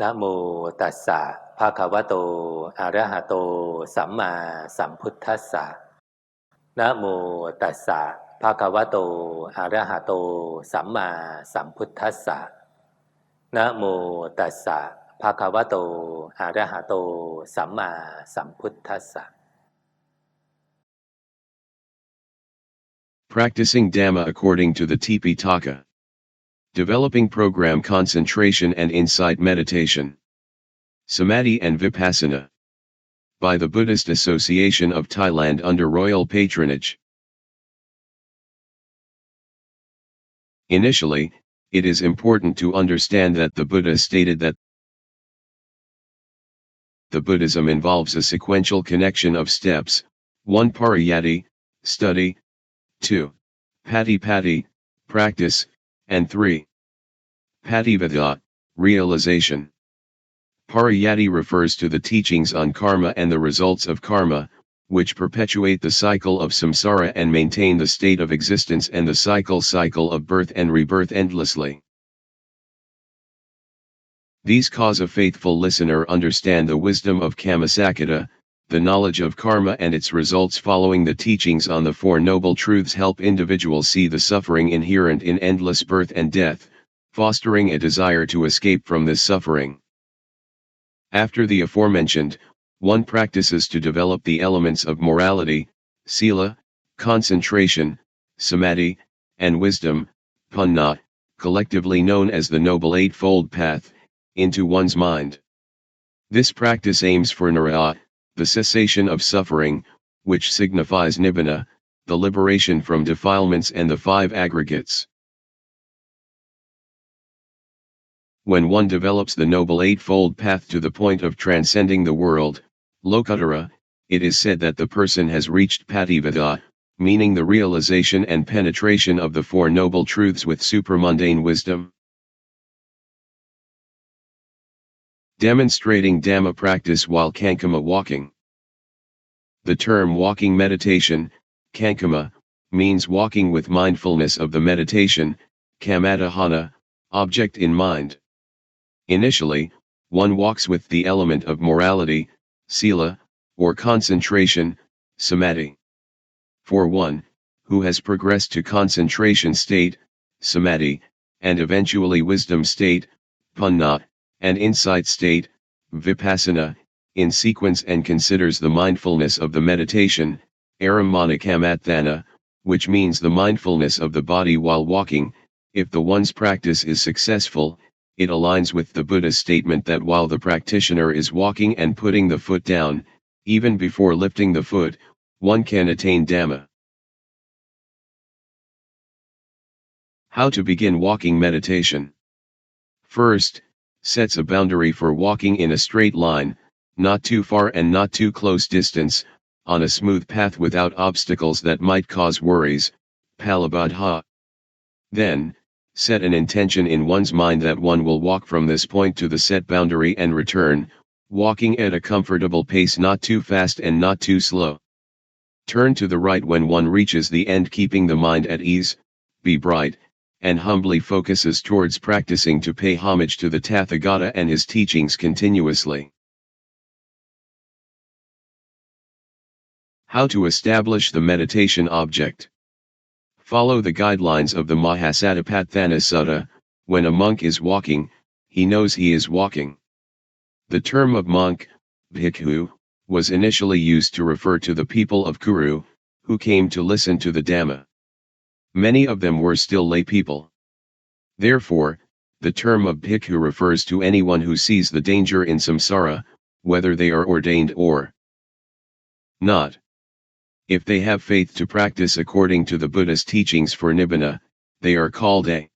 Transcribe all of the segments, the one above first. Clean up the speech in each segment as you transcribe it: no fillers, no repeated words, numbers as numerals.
นะโมตัสสะภะคะวะโตอะระหะโตสัมมาสัมพุทธัสสะนะโมตัสสะภะคะวะโตอะระหะโตสัมมาสัมพุทธัสสะนะโมตัสสะภะคะวะโตอะระหะโตสัมมาสัมพุทธัสสะ Practicing Dhamma according to the Tipitaka. Developing program concentration and insight meditation. Samadhi and Vipassana. By the Buddhist Association of Thailand under royal patronage. Initially, it is important to understand that the Buddha stated that the Buddhism involves a sequential connection of steps: 1. Pariyatti, study; 2. Patipatti, practice; and 3. Pativadah, realization. Pariyatti refers to the teachings on karma and the results of karma, which perpetuate the cycle of samsara and maintain the state of existence and the cycle of birth and rebirth endlessly. These cause a faithful listener understand the wisdom of Kammasakata. The knowledge of karma and its results following the teachings on the Four Noble Truths help individuals see the suffering inherent in endless birth and death, fostering a desire to escape from this suffering. After the aforementioned, one practices to develop the elements of morality, sila, concentration, samadhi, and wisdom, panna, collectively known as the Noble Eightfold Path, into one's mind. This practice aims for nirvana, the cessation of suffering, which signifies nibbana, the liberation from defilements and the five aggregates. When one develops the Noble Eightfold Path to the point of transcending the world, Lokuttara, it is said that the person has reached Pativadah, meaning the realization and penetration of the Four Noble Truths with supramundane wisdom. Demonstrating Dhamma practice while Cankama walking. The term walking meditation, Cankama, means walking with mindfulness of the meditation, Kammadahana, object in mind. Initially, one walks with the element of morality, sila, or concentration, samadhi. For one, who has progressed to concentration state, samadhi, and eventually wisdom state, panna, and insight state, vipassana, in sequence and considers the mindfulness of the meditation, aramanakammatthana, which means the mindfulness of the body while walking. If the one's practice is successful, it aligns with the Buddha's statement that while the practitioner is walking and putting the foot down, even before lifting the foot, one can attain Dhamma. How to begin walking meditation? First, sets a boundary for walking in a straight line, not too far and not too close distance, on a smooth path without obstacles that might cause worries, palabadha. Then, set an intention in one's mind that one will walk from this point to the set boundary and return, walking at a comfortable pace, not too fast and not too slow. Turn to the right when one reaches the end, keeping the mind at ease, be bright, and humbly focuses towards practicing to pay homage to the Tathagata and his teachings continuously. How to establish the meditation object? Follow the guidelines of the Mahasatipatthana Sutta. When a monk is walking, he knows he is walking. The term of monk, bhikkhu, was initially used to refer to the people of Kuru, who came to listen to the Dhamma. Many of them were still lay people. Therefore, the term of bhikkhu refers to anyone who sees the danger in samsara, whether they are ordained or not. If they have faith to practice according to the Buddha's teachings for nibbana, they are called a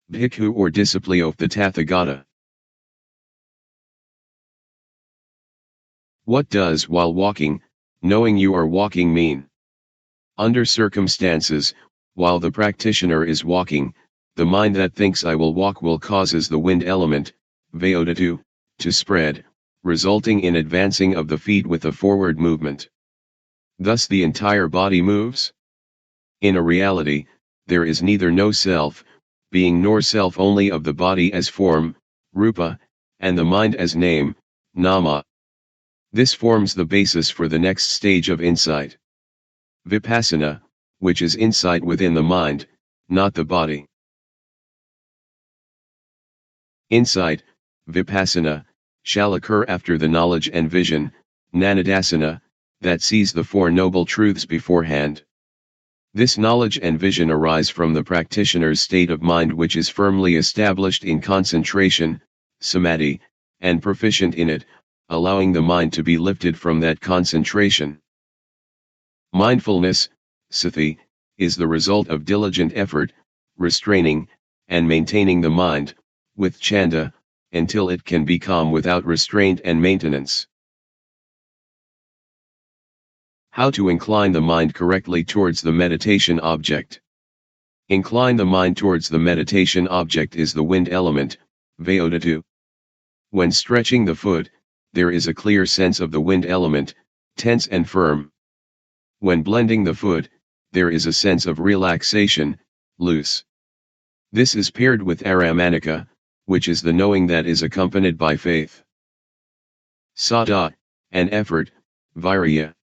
bhikkhu or disciple of the Tathagata. What does while walking, knowing you are walking mean? Under circumstances, while the practitioner is walking, the mind that thinks I will walk will causes the wind element, vayodhatu, to spread, resulting in advancing of the feet with a forward movement. Thus the entire body moves. In a reality, there is neither no self, being nor self only of the body as form, rupa, and the mind as name, Nama. This forms the basis for the next stage of insight. Vipassana, which is insight within the mind, not the body. Insight, Vipassana, shall occur after the knowledge and vision, Nanadasana, that sees the Four Noble Truths beforehand. This knowledge and vision arise from the practitioner's state of mind, which is firmly established in concentration, Samadhi, and proficient in it, allowing the mind to be lifted from that concentration. Mindfulness, Sati, is the result of diligent effort, restraining, and maintaining the mind, with Chanda, until it can be calm without restraint and maintenance. How to incline the mind correctly towards the meditation object. Incline the mind towards the meditation object is the wind element, Vayodhatu. When stretching the foot, there is a clear sense of the wind element, tense and firm. When blending the foot, there is a sense of relaxation, loose. This is paired with Aramanika, which is the knowing that is accompanied by faith. Sada, and effort, Virya.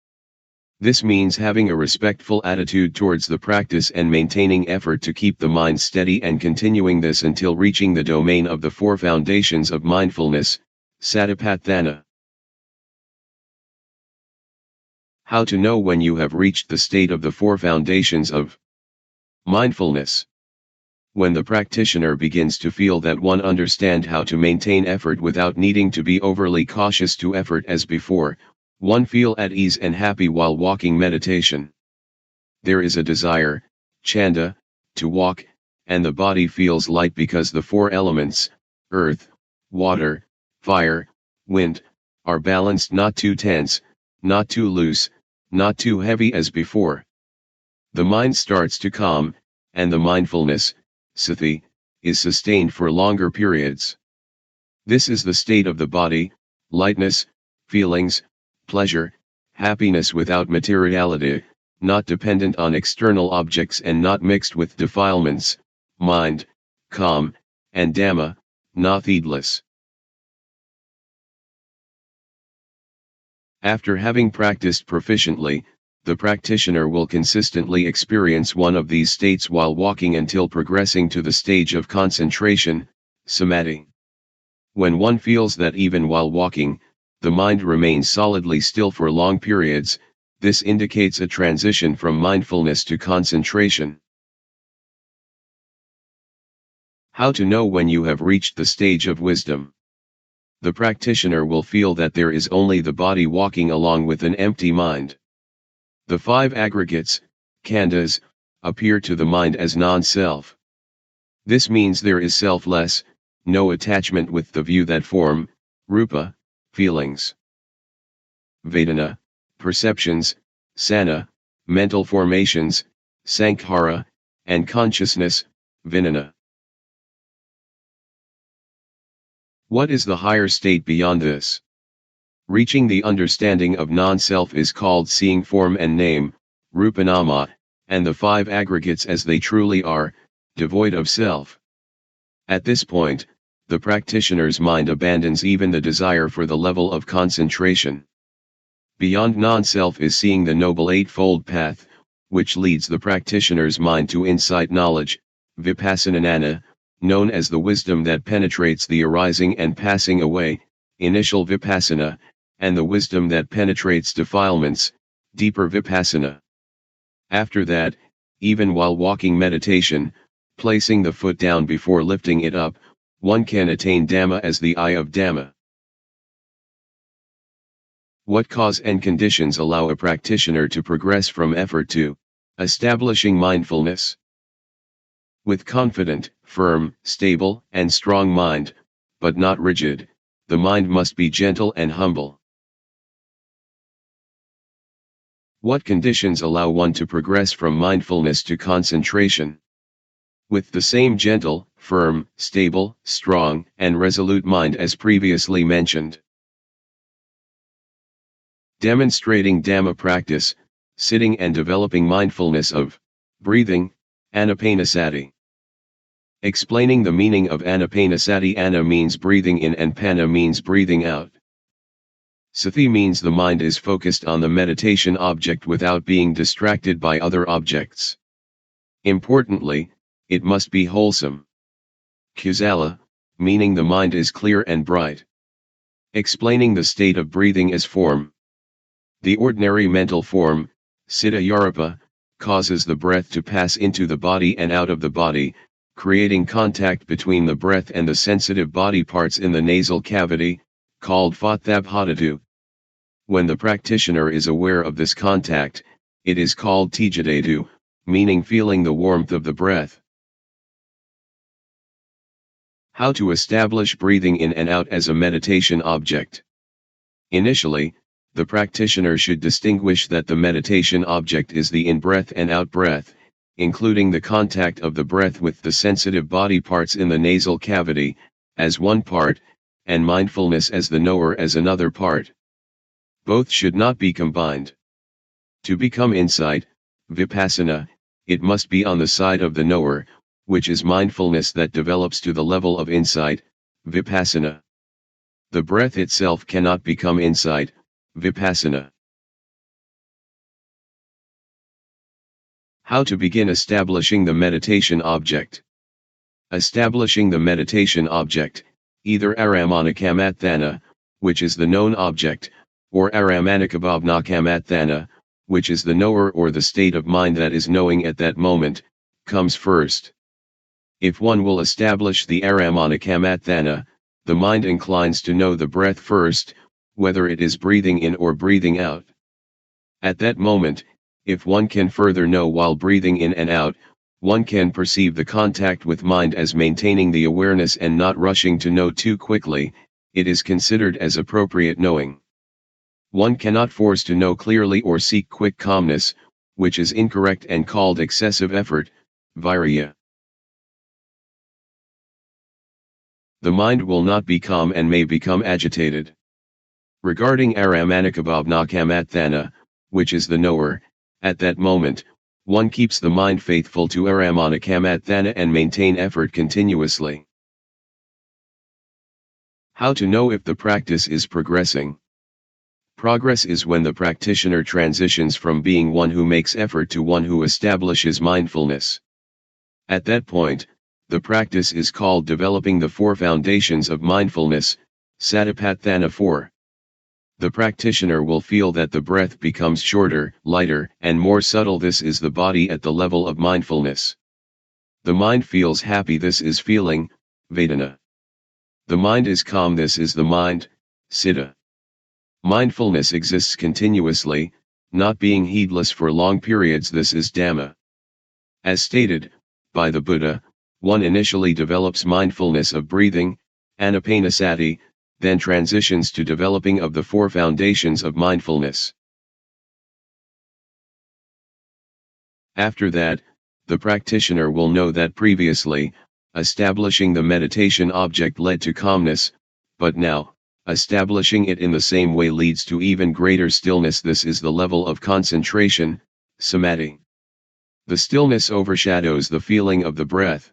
This means having a respectful attitude towards the practice and maintaining effort to keep the mind steady, and continuing this until reaching the domain of the four foundations of mindfulness, Satipatthana. How to know when you have reached the state of the four foundations of mindfulness. When the practitioner begins to feel that one understands how to maintain effort without needing to be overly cautious to effort as before, one feel at ease and happy while walking meditation. There is a desire, Chanda, to walk, and the body feels light because the four elements, earth, water, fire, wind, are balanced, not too tense, not too loose, not too heavy as before. The mind starts to calm, and the mindfulness, Sati, is sustained for longer periods. This is the state of the body, lightness, feelings, pleasure, happiness without materiality, not dependent on external objects and not mixed with defilements, mind, calm, and Dhamma, not heedless. After having practiced proficiently, the practitioner will consistently experience one of these states while walking until progressing to the stage of concentration, Samadhi. When one feels that even while walking, the mind remains solidly still for long periods, this indicates a transition from mindfulness to concentration. How to know when you have reached the stage of wisdom. The practitioner will feel that there is only the body walking along with an empty mind. The five aggregates, khandhas, appear to the mind as non-self. This means there is selfless, no attachment with the view that form, rupa, feelings, vedana, perceptions, sana, mental formations, sankhara, and consciousness, vijnana. What is the higher state beyond this? Reaching the understanding of non-self is called seeing form and name, rupanama, and the five aggregates as they truly are, devoid of self. At this point, the practitioner's mind abandons even the desire for the level of concentration. Beyond non-self is seeing the Noble Eightfold Path, which leads the practitioner's mind to insight knowledge, Vipassana, known as the wisdom that penetrates the arising and passing away, initial Vipassana, and the wisdom that penetrates defilements, deeper Vipassana. After that, even while walking meditation, placing the foot down before lifting it up, one can attain Dhamma as the eye of Dhamma. What cause and conditions allow a practitioner to progress from effort to establishing mindfulness? With confident, firm, stable, and strong mind, but not rigid, the mind must be gentle and humble. What conditions allow one to progress from mindfulness to concentration? With the same gentle, firm, stable, strong, and resolute mind as previously mentioned. Demonstrating Dhamma practice, sitting and developing mindfulness of breathing, Anapanasati. Explaining the meaning of Anapanasati. Ana means breathing in and Pana means breathing out. Sati means the mind is focused on the meditation object without being distracted by other objects. Importantly, it must be wholesome. Kusala, meaning the mind is clear and bright. Explaining the state of breathing as form. The ordinary mental form, Siddha Yarapa, causes the breath to pass into the body and out of the body, creating contact between the breath and the sensitive body parts in the nasal cavity, called Fathabhadatu. When the practitioner is aware of this contact, it is called Tijadatu, meaning feeling the warmth of the breath. How to establish breathing in and out as a meditation object. Initially, the practitioner should distinguish that the meditation object is the in-breath and out-breath, including the contact of the breath with the sensitive body parts in the nasal cavity, as one part, and mindfulness as the knower as another part. Both should not be combined. To become insight, vipassana, it must be on the side of the knower, which is mindfulness that develops to the level of insight, vipassana. The breath itself cannot become insight, vipassana. How to begin establishing the meditation object. Establishing the meditation object, either Aramanakamatthana, which is the known object, or Aramanakabhavnakamatthana, which is the knower or the state of mind that is knowing at that moment, comes first. If one will establish the Aramanakamatthana, the mind inclines to know the breath first, whether it is breathing in or breathing out. At that moment, if one can further know while breathing in and out, one can perceive the contact with mind as maintaining the awareness and not rushing to know too quickly, it is considered as appropriate knowing. One cannot force to know clearly or seek quick calmness, which is incorrect and called excessive effort, virya. The mind will not be calm and may become agitated. Regarding Aramanakabhavnakamatthana, which is the knower, at that moment, one keeps the mind faithful to Aramanakamatthana and maintain effort continuously. How to know if the practice is progressing. Progress is when the practitioner transitions from being one who makes effort to one who establishes mindfulness. At that point, the practice is called developing the four foundations of mindfulness, Satipatthana 4. The practitioner will feel that the breath becomes shorter, lighter, and more subtle. This is the body at the level of mindfulness. The mind feels happy. This is feeling, Vedana. The mind is calm. This is the mind, Citta. Mindfulness exists continuously, not being heedless for long periods. This is Dhamma. As stated by the Buddha, one initially develops mindfulness of breathing, Anapanasati, then transitions to developing of the four foundations of mindfulness. After that, the practitioner will know that previously, establishing the meditation object led to calmness, but now, establishing it in the same way leads to even greater stillness. This is the level of concentration, Samadhi. The stillness overshadows the feeling of the breath.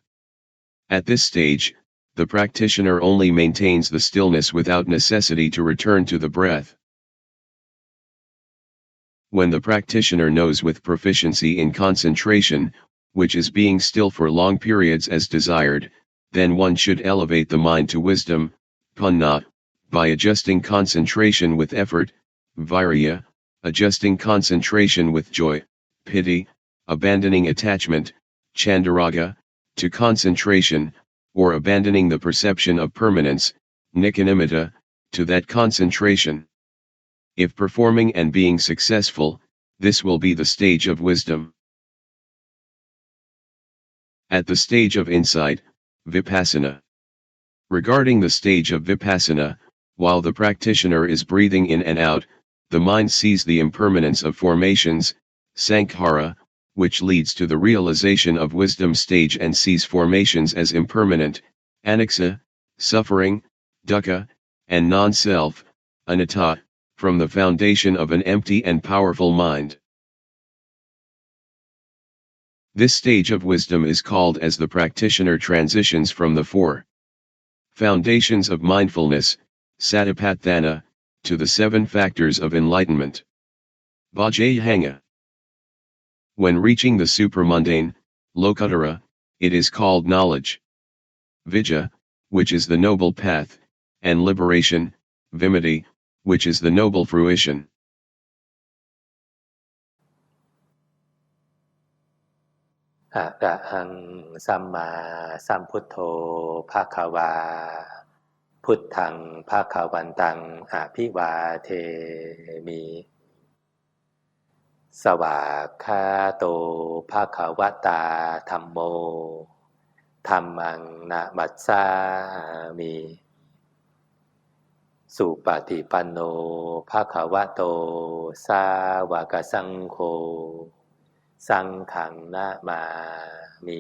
At this stage, the practitioner only maintains the stillness without necessity to return to the breath. When the practitioner knows with proficiency in concentration, which is being still for long periods as desired, then one should elevate the mind to wisdom, Punna, by adjusting concentration with effort, Virya, adjusting concentration with joy, Piti, abandoning attachment, Chandaraga, to concentration, or abandoning the perception of permanence, Nikanimitta, to that concentration. If performing and being successful, this will be the stage of wisdom. At the stage of insight, Vipassana. Regarding the stage of Vipassana, while the practitioner is breathing in and out, the mind sees the impermanence of formations, Sankhara, which leads to the realization of wisdom stage, and sees formations as impermanent, Anicca, suffering, Dukkha, and non-self, Anatta, from the foundation of an empty and powerful mind. This stage of wisdom is called as the practitioner transitions from the four foundations of mindfulness, Satipatthana, to the 7 factors of enlightenment. Vajrayana. When reaching the supramundane, Lokuttara, it is called knowledge. Vijja, which is the noble path, and liberation, Vimutti, which is the noble fruition. อะระหังสัมมาสัมพุทโธภควาพุทธังภควันตังอภิวาเทมิสวากขาโตภควตาธัมโมธัมมังนะมัสสามิสุปฏิปันโนภควโตสาวกสังโฆสังฆังนะมามิ